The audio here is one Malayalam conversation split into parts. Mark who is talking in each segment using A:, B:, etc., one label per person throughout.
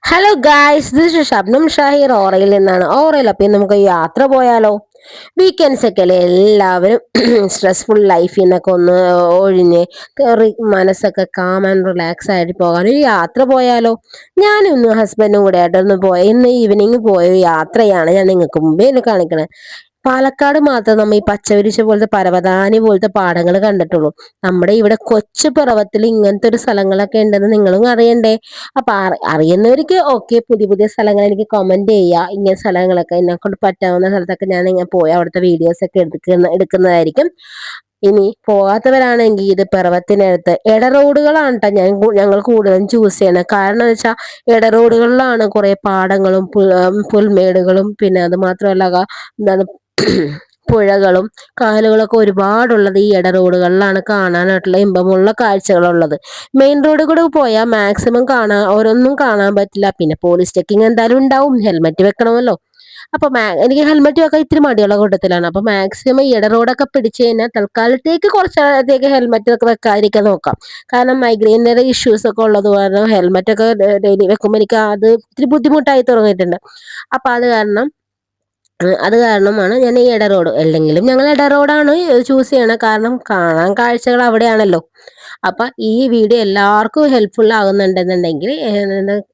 A: Hello guys, this is Shabnam Shahir ഓറയിൽ നിന്നാണ്. ഓറയിൽ അപ്പം ഇന്ന് നമുക്ക് യാത്ര പോയാലോ? വീക്കെൻഡ്സ് ഒക്കെ അല്ലേ എല്ലാവരും സ്ട്രെസ്ഫുൾ ലൈഫിൽ നിന്നൊക്കെ ഒന്ന് ഒഴിഞ്ഞ് മനസ്സൊക്കെ കാം ആൻഡ് റിലാക്സ് ആയിട്ട് പോകാൻ ഒരു യാത്ര പോയാലോ? ഞാനും ഇന്ന് ഹസ്ബൻഡും കൂടെ ആയിട്ടൊന്ന് പോയ ഇന്ന് ഈവനിങ് പോയ ഒരു യാത്രയാണ് ഞാൻ നിങ്ങൾക്ക് മുമ്പേ ഒന്ന് കാണിക്കണത്. പാലക്കാട് മാത്രം നമ്മൾ ഈ പച്ചവിരിച്ച പോലത്തെ പരവതാനി പോലത്തെ പാടങ്ങൾ കണ്ടിട്ടുള്ളൂ. നമ്മുടെ ഇവിടെ കൊച്ചു പിറവത്തിൽ ഇങ്ങനത്തെ ഒരു സ്ഥലങ്ങളൊക്കെ ഉണ്ടെന്ന് നിങ്ങളും അറിയണ്ടേ? അപ്പൊ അറിയുന്നവർക്ക് ഓക്കെ, പുതിയ പുതിയ സ്ഥലങ്ങൾ എനിക്ക് കമന്റ് ചെയ്യുക. ഇങ്ങനെ സ്ഥലങ്ങളൊക്കെ എന്നെ കൊണ്ട് പറ്റാവുന്ന സ്ഥലത്തൊക്കെ ഞാൻ ഇങ്ങനെ പോയി അവിടുത്തെ വീഡിയോസ് ഒക്കെ എടുക്കുന്നതായിരിക്കും. ഇനി പോകാത്തവരാണെങ്കിൽ ഇത് പിറവത്തിനടുത്ത് ഇട റോഡുകളാണ് ട്ടോ ഞങ്ങൾ കൂടുതലും ചൂസ് ചെയ്യണത്. കാരണം എന്ന് വെച്ചാൽ ഇട റോഡുകളിലാണ് കുറെ പാടങ്ങളും പുൽമേടുകളും പിന്നെ അത് മാത്രമല്ല എന്താണ് പുഴകളും കായലുകളൊക്കെ ഒരുപാടുള്ളത് ഈ ഇട റോഡുകളിലാണ് കാണാനായിട്ടുള്ള ഇമ്പമുള്ള കാഴ്ചകളുള്ളത്. മെയിൻ റോഡ് കൂടെ പോയാൽ മാക്സിമം കാണാൻ ഓരോന്നും കാണാൻ പറ്റില്ല. പിന്നെ പോലീസ് ചെക്കിങ് എന്തായാലും ഉണ്ടാവും, ഹെൽമെറ്റ് വെക്കണമല്ലോ. അപ്പൊ എനിക്ക് ഹെൽമെറ്റ് വെക്കാൻ ഇത്തിരി മടിയുള്ള കൂട്ടത്തിലാണ്. അപ്പൊ മാക്സിമം ഇട റോഡൊക്കെ പിടിച്ചു കഴിഞ്ഞാൽ തൽക്കാലത്തേക്ക് കുറച്ചത്തേക്ക് ഹെൽമെറ്റ് ഒക്കെ വെക്കാതിരിക്കാൻ നോക്കാം. കാരണം മൈഗ്രെയിൻ്റെ ഇഷ്യൂസ് ഒക്കെ ഉള്ളത് കാരണം ഹെൽമെറ്റ് ഒക്കെ ഡെയിലി വെക്കുമ്പോൾ എനിക്ക് അത് ഇത്തിരി ബുദ്ധിമുട്ടായി തുടങ്ങിയിട്ടുണ്ട്. അപ്പൊ അത് കാരണമാണ് ഞാൻ ഈ ഇട റോഡ്, അല്ലെങ്കിലും ഞങ്ങൾ ഇട റോഡാണ് ചൂസ് ചെയ്യണത്. കാരണം കാണാൻ കാഴ്ചകൾ അവിടെയാണല്ലോ. അപ്പൊ ഈ വീഡിയോ എല്ലാവർക്കും ഹെൽപ്ഫുൾ ആകുന്നുണ്ടെന്നുണ്ടെങ്കിൽ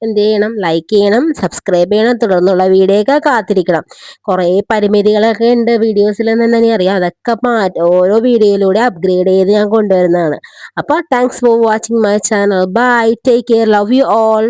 A: എന്ത് ചെയ്യണം? ലൈക്ക് ചെയ്യണം, സബ്സ്ക്രൈബ് ചെയ്യണം, തുടർന്നുള്ള വീഡിയോ ഒക്കെ കാത്തിരിക്കണം. കുറേ പരിമിതികളൊക്കെ ഉണ്ട് വീഡിയോസിൽ എന്ന് തന്നെ അറിയാം. അതൊക്കെ ഓരോ വീഡിയോയിലൂടെ അപ്ഗ്രേഡ് ചെയ്ത് ഞാൻ കൊണ്ടുവരുന്നതാണ്. അപ്പൊ thanks for watching my channel. Bye, take care, love you all.